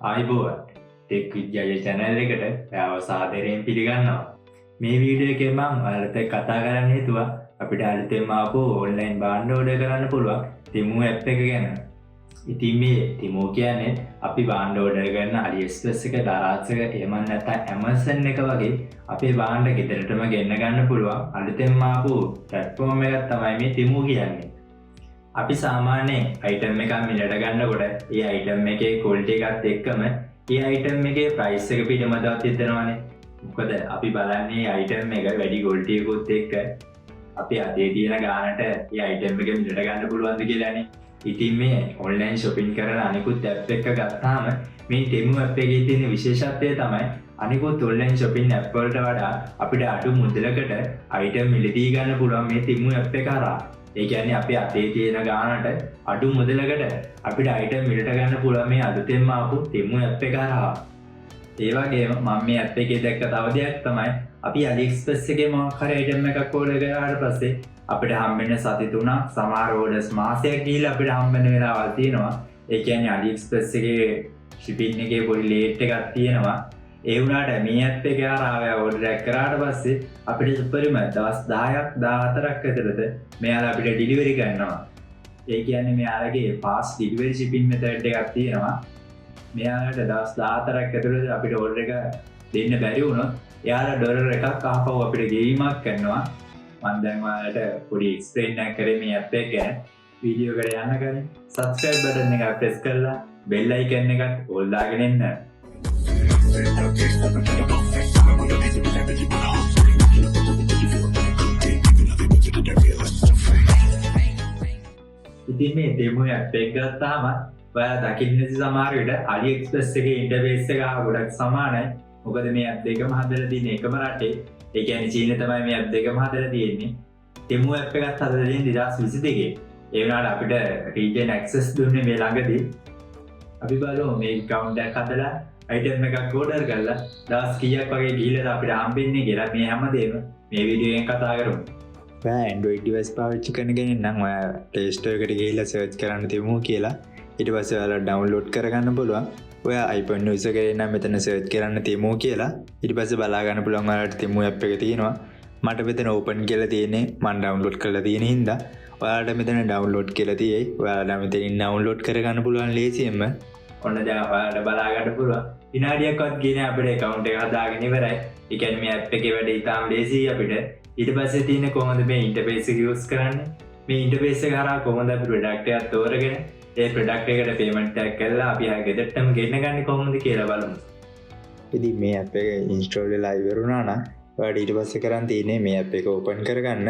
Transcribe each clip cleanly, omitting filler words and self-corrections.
ආයිබෝවන් tech විද්‍යාවේ channel එකට ඔයාව සාදරයෙන් පිළිගන්නවා. මේ වීඩියෝ එකේ මම ඔයාලට කතා කරන්න හේතුව අපිට අලුතෙන්ම ආපු online භාණ්ඩ order කරන්න පුළුවන් Temu app එක ගැන. ඉතින් මේ Temu කියන්නේ අපි භාණ්ඩ order කරන AliExpress එක, Daraz එක, එහෙම නැත්නම් Amazon එක වගේ අපේ භාණ්ඩ ගෙදරටම ගෙන්න ගන්න පුළුවන් අලුතෙන්ම ආපු platform එකක් තමයි මේ Temu කියන්නේ. අපි සාමාන්‍යයෙන් item එකක් මිලට ගන්නකොට ඒ item එකේ quality එකත් එක්කම ඒ item එකේ price එක පිළිබඳව හිතනවානේ. මොකද අපි බලන්නේ item එක වැඩි quality එකකුත් එක්ක අපි අතේ තියෙන ගානට ඒ item එක මිලට ගන්න පුළුවන්ද කියලානේ. ඉතින් මේ online shopping කරන අනිකුත් app එක ගත්තාම මේ Temu app එකේ තියෙන විශේෂත්වය තමයි අනිකුත් online shopping app වලට වඩා අපිට අඩු මුදලකට item මිලදී ගන්න පුළුවන් මේ Temu app එක හරහා. ඒ කියන්නේ අපි අතේ තියෙන ගානට අඩු මුදලකට අපිට item මිලට ගන්න පුළුවන් මේ අලුතෙන්ම ආපු Temu app එක හරහා. ඒ වගේම මම මේ app එකේ දැක්ක තව දෙයක් තමයි අපි AliExpress එකේ මොකක් හරි item එකක් order කරාට පස්සේ අපිට හම්බෙන්න සති 3ක් සමහර orders මාසයක් ගිහිල්ලා අපිට හම්බෙන්න වෙලාවල් තියෙනවා. ඒ කියන්නේ AliExpress එකේ shipping එකේ පොඩි late එකක් තියෙනවා. ඒ වුණාට මේ app එකේ හරහා order එකක් කරාට පස්සේ අපිට සුපරිම දවස් 10ක් 14ක් ඇතුළත මෙයාලා අපිට delivery කරනවා. ඒ කියන්නේ මෙයාලගේ fast delivery shipping method එකක් තියෙනවා. මෙයාලට දවස් 14ක් ඇතුළත අපිට order එක දෙන්න බැරි වුණොත් එයාලා ඩොලර් එකක් ආපහු අපිට ගෙවීමක් කරනවා. මම දැන් ඔයාලට පොඩි explain එකක් කරේ මේ app එක ගැන. වීඩියෝ එකට යන්න කලින් subscribe button එක press කරලා bell icon එකත් all දාගෙන ඉන්න. ඉතින් මේ Temu app එක ගත්තාම ඔයාලා දකින්න සමහර විට AliExpress එකේ ඉන්ටර්ෆේස් එක ගොඩක් සමානයි. මොකද මේ app දෙකම හදලා තියෙන්නේ එකම රටේ. ඒ කියන්නේ චීනයේ තමයි මේ app දෙකම හදලා තියෙන්නේ. Temu app එකත් හදලා තියෙන්නේ 2022. ඒ වුණාට අපිට region access දුන්නේ මේ ළඟදී. අපි බලමු මේ account එකක් හදලා item එකක් order කරලා දවස් කීයක් වගේ ගිහිල්ලා අපිට හම්බෙන්නේ කියලා මේ හැමදේම මේ වීඩියෝ එකෙන් කතා කරමු. ඔයා Android device පාවිච්චි කරන කෙනෙක් නම් ඔයා Play Store එකට ගිහිල්ලා search කරන්න Temu කියලා. ඊට පස්සේ ඔයාලා download කරගන්න පුළුවන්. ඔයා iPhone user කෙනෙක් නම් මෙතන search කරන්න Temu කියලා. ඊට පස්සේ බලා ගන්න පුළුවන් ඔයාලට Temu app එක තියෙනවා. මට මෙතන open කියලා තියෙන්නේ. මම download කරලා තියෙන හින්දා ඔයාලට මෙතන download කියලා තියෙයි. ඔයාලා මෙතනින් download කරගන්න පුළුවන් ලේසියෙන්ම. ඔන්න දැන් ඔයාලට බලා ගන්න පුළුවන්. විනාඩියක්වත් ගියේ අපිට account එක හදාගෙන ඉවරයි. ඒ කියන්නේ මේ app එකේ වැඩ ඉතාම ලේසියි අපිට. ඊට පස්සේ තියෙන්නේ කොහොමද මේ interface එක use කරන්නේ? මේ interface එක හරහා කොහොමද අපි product එකක් තෝරගෙන ඒ product එකට payment එකක් කරලා අපි ආයෙ ගෙදරටම ගෙන්න ගන්නේ කොහොමද කියලා බලමු. ඉතින් මේ app එක install වෙලා ඉවර වුණා නම් ඔයාලට ඊට පස්සේ කරන් තියෙන්නේ මේ app එක open කරගන්න.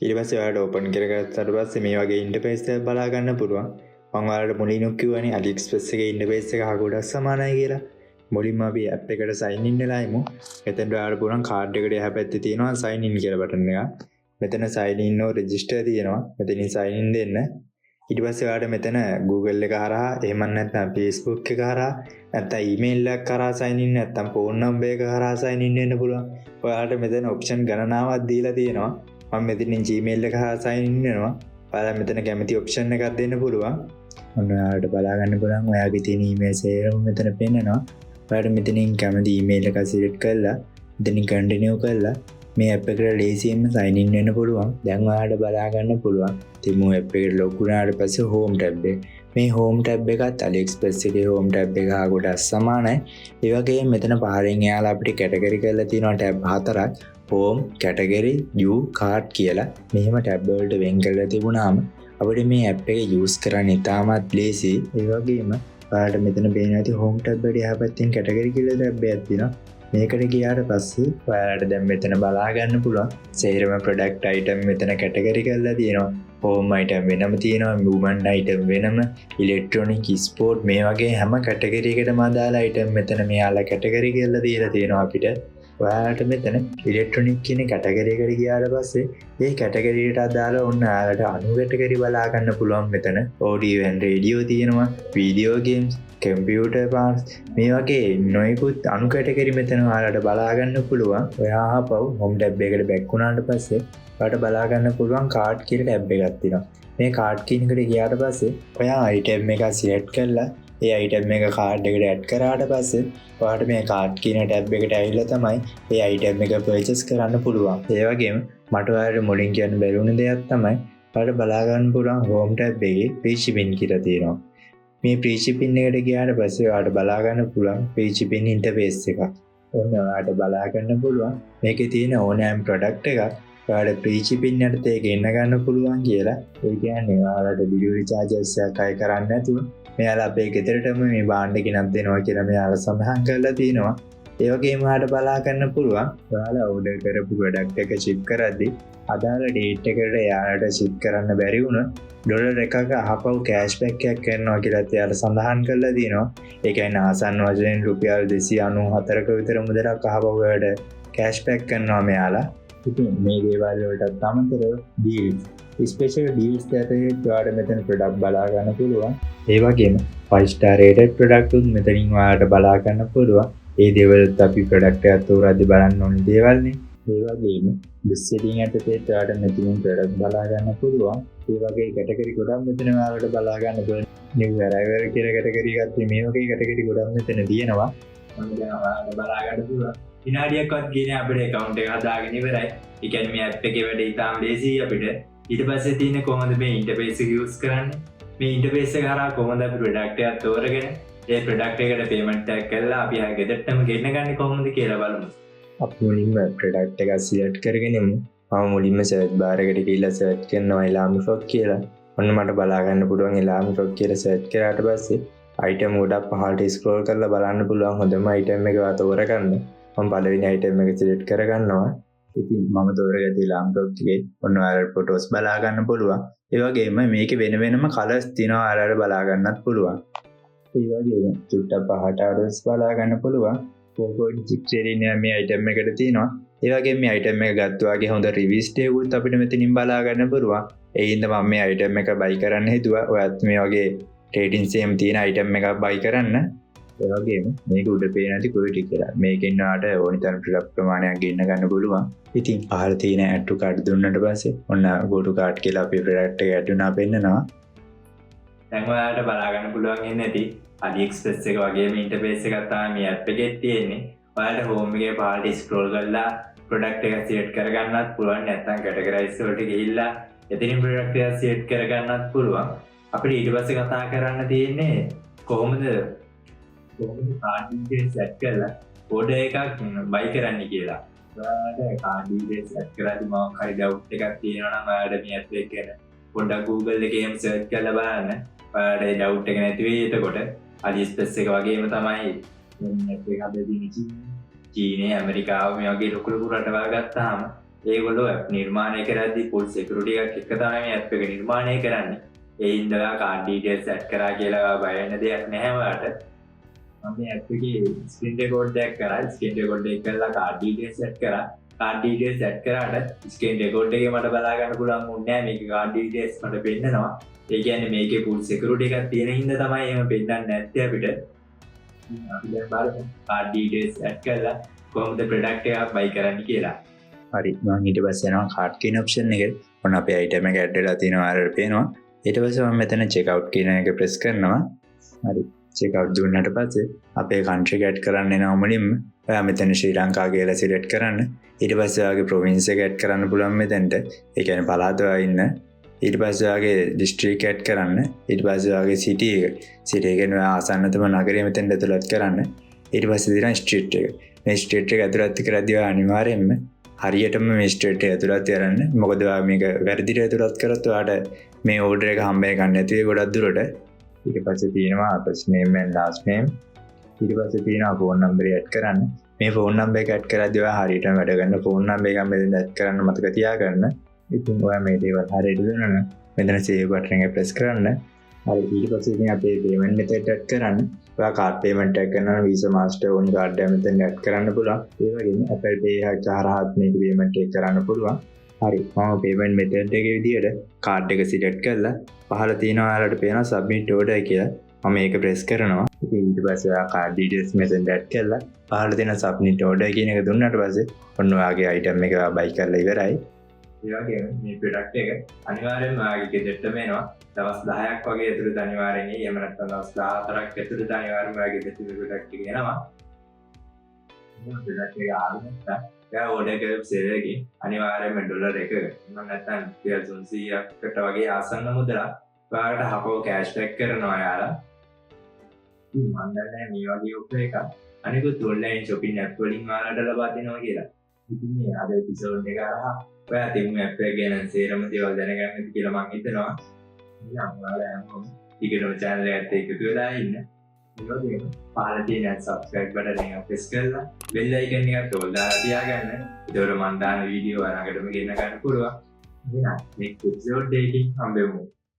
ඊට පස්සේ ඔයාලට open කරගත්තාට පස්සේ මේ වගේ interface එකක් බලා ගන්න පුළුවන්. මම ඔයාලට මුලින්ම කිව්වනේ AliExpress එකේ interface එක ගොඩක් සමානයි කියලා. මුලින්ම අපි app එකට sign in වෙලා ඉමු. එතෙන්ට ඔයාලට පුළුවන් card එකට එහා පැත්තේ තියෙනවා sign in කියලා button එකක්. මෙතන sign in or register තියෙනවා. මෙතනින් sign in දෙන්න. ඊට පස්සේ ඔයාලට මෙතන Google එක හරහා එහෙම නැත්නම් Facebook එක හරහා නැත්නම් email එකක් හරහා sign in නැත්නම් phone number එක හරහා sign in වෙන්න පුළුවන්. ඔයාලට මෙතන option ගණනාවක් දීලා තියෙනවා. මම මෙතනින් Gmail එක හරහා sign in වෙනවා. ඔයාලා මෙතන කැමති option එකක් දෙන්න පුළුවන්. ඔන්න ඔයාලට බලා ගන්න පුළුවන් ඔයාගේ තියෙන email සේරම මෙතන පෙන්නනවා. ඔයාලට මෙතනින් කැමති email එක select කරලා මෙතනින් continue කරලා මේ app එකට ලේසියෙන්ම sign in වෙන්න පුළුවන්. දැන් ඔයාලට බලා ගන්න පුළුවන් Temu app එකට log වුණාට පස්සේ home tab එක. මේ home tab එකත් AliExpress එකේ home tab එක හා ගොඩක් සමානයි. ඒ වගේම මෙතන පාරෙන් එයාලා අපිට category කරලා තියෙනවා tab 4ක්. home, category, view, cart කියලා. මෙහෙම tab වලට වෙන් කරලා තිබුණාම අපිට මේ app එක use කරන්න ඉතාමත් ලේසියි. ඒ වගේම ඔයාලට මෙතන පේනවා ඇති home tab එකට එහා පැත්තෙන් category කියලා tab එකක් තියෙනවා. මේකට ගියාට පස්සේ ඔයාලට දැන් මෙතන බලා ගන්න පුළුවන් සේරම product item මෙතන category කරලා තියෙනවා. home item වෙනම තියෙනවා, women item වෙනම, electronic, sport මේ වගේ හැම category එකකටම අදාළ item මෙතන මෙයාලා category කරලා දීලා තියෙනවා අපිට. ඔයාලට මෙතන electronic කියන category එකට ගියාට පස්සේ ඒ category එකට අදාළ ඔන්න ඔයාලට අනු category බලා ගන්න පුළුවන් මෙතන. audio and radio තියෙනවා, video games, computer parts මේ වගේ නොයෙකුත් අනු category මෙතන ඔයාලට බලා ගන්න පුළුවන්. ඔයා ආපහු home tab එකට back වුණාට පස්සේ ඔයාලට බලා ගන්න පුළුවන් cart කියලා tab එකක් තියෙනවා. මේ cart කියන එකට ගියාට පස්සේ ඔයා item එක select කරලා ඒ අයිටම් එක කාඩ් එකට ඇඩ් කරාට පස්සේ ඔයාලට මේ කාඩ් කියන ටැබ් එකට ඇවිල්ලා තමයි ඒ අයිටම් එක පර්චේස් කරන්න පුළුවන්. ඒ වගේම මට ඔයාලට මුලින් කියන්න බැරිුණ දෙයක් තමයි ඔයාලට බලා ගන්න පුළුවන් හෝම් ටැබ් එකේ free shipping කියලා තියෙනවා. මේ free shipping එකට ගියාට පස්සේ ඔයාලට බලා ගන්න පුළුවන් free shipping interface එකක්. ඔන්න ඔයාලට බලා ගන්න පුළුවන් මේකේ තියෙන ඕනෑම product එකක් ඔයාලට free shipping යටතේ ඒක එන්න ගන්න පුළුවන් කියලා. ඒ කියන්නේ ඔයාලට delivery charges එකක් අය කරන්නේ නැතුව මෙයාලා අපේ ගෙදරටම මේ භාණ්ඩ ගෙනත් දෙනවා කියලා මෙයාලා සඳහන් කරලා තියෙනවා. ඒ වගේම ඔයාලට බලා ගන්න පුළුවන් ඔයාලා order කරපු product එක ship කරද්දී අදාළ date එකට එයාලට ship කරන්න බැරි වුණොත් ඩොලර් එකක අහපව් කෑෂ්බැක් එකක් කරනවා කියලාත් එයාලා සඳහන් කරලා තියෙනවා. ඒ කියන්නේ ආසන්න වශයෙන් රුපියල් 294ක විතර මුදලක් අහපව් වලට කෑෂ්බැක් කරනවා මෙයාලා. ඉතින් මේ දේවල් වලට අමතරව deals ස්පෙෂල් ඩීල්ස් ඇතේ ඔයාලට මෙතන ප්‍රොඩක්ට් බලා ගන්න පුළුවන්. ඒ වගේම 5 star rated product උත් මෙතනින් ඔයාලට බලා ගන්න පුළුවන්. ඒ දේවල්ත් අපි ප්‍රොඩක්ට් එකක් තෝරද්දි බලන්න ඕනේ දේවල්නේ. ඒ වගේම the setting යටතේ ඔයාලට මෙතනින් ප්‍රොඩක්ට් බලා ගන්න පුළුවන්. ඒ වගේ කැටගරි ගොඩක් මෙතන ඔයාලට බලා ගන්න පුළුවන්. new arrival කියලා කැටගරි එකක් මේ වගේ කැටගරි ගොඩක් මෙතන තියෙනවා. මම දැන් ඔයාලට බලා ගන්න පුළුවන්. විනාඩියක්වත් ගියේ අපේ account එක හදාගෙන ඉවරයි. ඒ කියන්නේ මේ app එකේ වැඩ ඉතාම ලේසියි අපිට. ඊට පස්සේ තියෙන කොහොමද මේ ඉන්ටර්ෆේස් එක යූස් කරන්නේ? මේ ඉන්ටර්ෆේස් එක හරහා කොහොමද අපි ප්‍රොඩක්ට් එකක් තෝරගෙන ඒ ප්‍රොඩක්ට් එකට පේමන්ට් එකක් කරලා අපි ආයෙ ගෙදරටම ගෙන්න ගන්නේ කොහොමද කියලා බලමු. අපි මුලින්ම ප්‍රොඩක්ට් එක සිලෙක්ට් කරගෙන ඉමු. මම මුලින්ම සර්ච් බාර් එකට ගිහිල්ලා සර්ච් කරනවා එලාමි ෆ්‍රොක් කියලා. ඔන්න මට බලා ගන්න පුළුවන් එලාමි ෆ්‍රොක් කියලා සර්ච් කරාට පස්සේ අයිටම් ගොඩක් පහළට ස්ක්‍රෝල් කරලා බලන්න පුළුවන් හොඳම අයිටම් එක තෝරගන්න. මම පළවෙනි අයිටම් එක සිලෙක්ට් කරගන්නවා. ඉතින් මම තෝරගත්තේ ලාම් ටොප් එකේ ඔන්න ඔයාලට ෆොටෝස් බලා ගන්න පුළුවන්. ඒ වගේම මේකේ වෙන වෙනම කලර්ස් තියෙනවා ඔයාලට බලා ගන්නත් පුළුවන්. ඒ වගේම චුට්ටක් පහට ආඩර්ස් බලා ගන්න පුළුවන්. 4.6 රේටින් මේ අයිටම් එකට තියෙනවා. ඒ වගේම මේ අයිටම් එක ගත්තාගේ හොඳ රිවිව්ස් ටිකකුත් අපිට මෙතනින් බලා ගන්න පුළුවන්. ඒ හින්දා මම මේ අයිටම් එක බයි කරන්න හිතුවා. ඔයත් මේ වගේ රේටින් සේම් තියෙන අයිටම් එකක් බයි කරන්න. ඒ වගේම මේක උඩ පේන ඇති ක්වොලිටි කියලා. මේකෙන් ඔයාලට ඕනි තරම් ප්‍රොඩක්ට් ප්‍රමාණයක් ගෙන්න ගන්න පුළුවන්. ඉතින් අහල තියෙන add to cart දුන්නට පස්සේ ඔන්න go to cart කියලා අපේ ප්‍රොඩක්ට් එක add වෙනා පෙන්නනවා. දැන් ඔයාලට බලා ගන්න පුළුවන් වෙන්නේ නැති AliExpress එක වගේම ඉන්ටර්ෆේස් එකක් තමයි මේ app එකේ තියෙන්නේ. ඔයාලට home එකේ පහළට scroll කරලා product එක select කරගන්නත් පුළුවන්. නැත්නම් categorize වලට ගිහිල්ලා එතනින් product එක select කරගන්නත් පුළුවන්. අපිට ඊට පස්සේ කතා කරන්න තියෙන්නේ කොහොමද card details set කරලා order එකක් buy කරන්න කියලා. ඔයාලට card details set කරද්දී මොකක් හරි doubt එකක් තියෙනවා නම් ඔයාලට මේ app එක ගැන පොඩ්ඩක් Google එකේම search කරලා බලන්න. ඔයාලට ඒ doubt එක නැති වෙයි. එතකොට AliExpress එක වගේම තමයි මේ app එක හදලා චීනය ඇමරිකාව මේ වගේ ලොකු ලොකු රටවල් ගත්තාම ඒගොල්ලෝ app නිර්මාණය කරද්දී full security එකක් එක්ක තමයි මේ app එක නිර්මාණය කරන්නේ. ඒ හින්දා card details set කරා කියලා බය වෙන්න දෙයක් නැහැ ඔයාලට. මම මේ app එකේ screen record එකක් කරා. screen record එක කරලා card details set කරා. card details set කරාට screen record එකේ මට බලා ගන්න පුළුවන් වුණේ නැහැ. මේකේ card details මට පෙන්නනවා. ඒ කියන්නේ මේකේ full security එකක් තියෙන හින්දා තමයි එහෙම පෙන්නන්නේ නැත්තේ අපිට. අපි දැන් බලමු card details set කරලා කොහොමද product එකක් buy කරන්න කියලා. හරි මම ඊට පස්සේ යනවා cart කියන option එකට. ඔන්න අපේ item එක add වෙලා තියෙනවා ඔයාලට පේනවා. ඊට පස්සේ මම මෙතන check out කියන එක press කරනවා. හරි check out දුන්නාට පස්සේ අපේ country එක add කරන්න එනවා මුලින්ම. ඔයා මෙතන ශ්‍රී ලංකා කියලා select කරන්න. ඊට පස්සේ ඔයාගේ province එක add කරන්න පුළුවන් මෙතනට. ඒ කියන්නේ පළාත ඔයා ඉන්න. ඊට පස්සේ ඔයාගේ district add කරන්න. ඊට පස්සේ ඔයාගේ city එක. city එක කියන්නේ ආසන්නතම නගරය මෙතෙන්ට ඇතුළත් කරන්න. ඊට පස්සේ තියෙනවා street එක. මේ street එක ඇතුළත් කරද්දී ඔයා අනිවාර්යයෙන්ම හරියටම මේ street එක ඇතුළත් කරන්න. මොකද ඔයා මේක වැරදිට ඇතුළත් කරොත් ඔයාට මේ order එක හම්බ වෙන්නේ නැති වෙයි ගොඩක් දුරට. ඊට පස්සේ තියෙනවා first name and last name. ඊට පස්සේ තියෙනවා phone number add කරන්න. මේ phone number එක add කරද්දී ඔයා හරියටම වැඩ ගන්න phone number එක මෙතන add කරන්න මතක තියාගන්න. ඉතින් ඔයා මේ දේවල් හරියට දුන්නා නම් මෙතන save button එක press කරන්න. හරි ඊට පස්සේ ඉතින් අපේ payment method add කරන්න. ඔයා card payment එකක් කරනවා නම් Visa Master ඕනි card එක මෙතන add කරන්න පුළුවන්. ඒ වගේම Apple Pay එකක් හරහාත් මේක payment එක කරන්න පුළුවන්. හරි මම payment method එකේ විදියට card එක select කරලා පහළ තියෙනවා ඔයාලට පේනවා submit order කියලා. මම ඒක press කරනවා. ඉතින් ඊට පස්සේ ඔයා card details මෙතෙන් add කරලා පහළ තියෙන submit order කියන එක දුන්නාට පස්සේ ඔන්න ඔයාගේ item එක buy කරලා ඉවරයි. ඒවගේ මේ ප්‍රඩක්් එක අනිවාරෙන් වාගේ ගෙදෙට්ටම එනවා දවස් 10ක් වගේ ඇතුළත අනිවාර්යෙන් එහෙම නැත්නම් දවස් 14ක් ඇතුළත අනිවාර්යෙන්ම වාගේ ගෙදෙට්ට ප්‍රඩක්ට් එක එනවා මේ ප්‍රඩක්ට් එක ආවොත් එයා ඕඩර් කරපු සේල් එකේ අනිවාර්යෙන්ම ඩොලර් එක මම නැත්නම් 300කට වගේ ආසන්න මුදලක් ඔයාලට හපෝ කෑෂ් බෑක් කරනවා යාලා මම දන්නේ මේ වගේ ඔෆර් එකක් අනිකුත් ඔන්ලයින් shopping app වලින් ඔයාලට ලබා දෙනවා කියලා. ඉතින් මේ අද එපිසෝඩ් එක අරහා ඔයා තින් app එක ගැන සේරම දේවල් දැනගන්න ඇති කියලා මම හිතනවා. ඉතින් ඔයාලා හැමෝම ටිකටම channel එකට එකතු වෙලා ඉන්න. ඒ වගේම පහළ තියෙන subscribe button එක press කරලා bell icon එකත් ඕල් දාලා තියාගන්න. ඒතකොට මම දාන වීඩියෝ අරගෙනම ගෙන්න ගන්න පුළුවන්. එහෙනම් next episode එකකින් හම්බෙමු.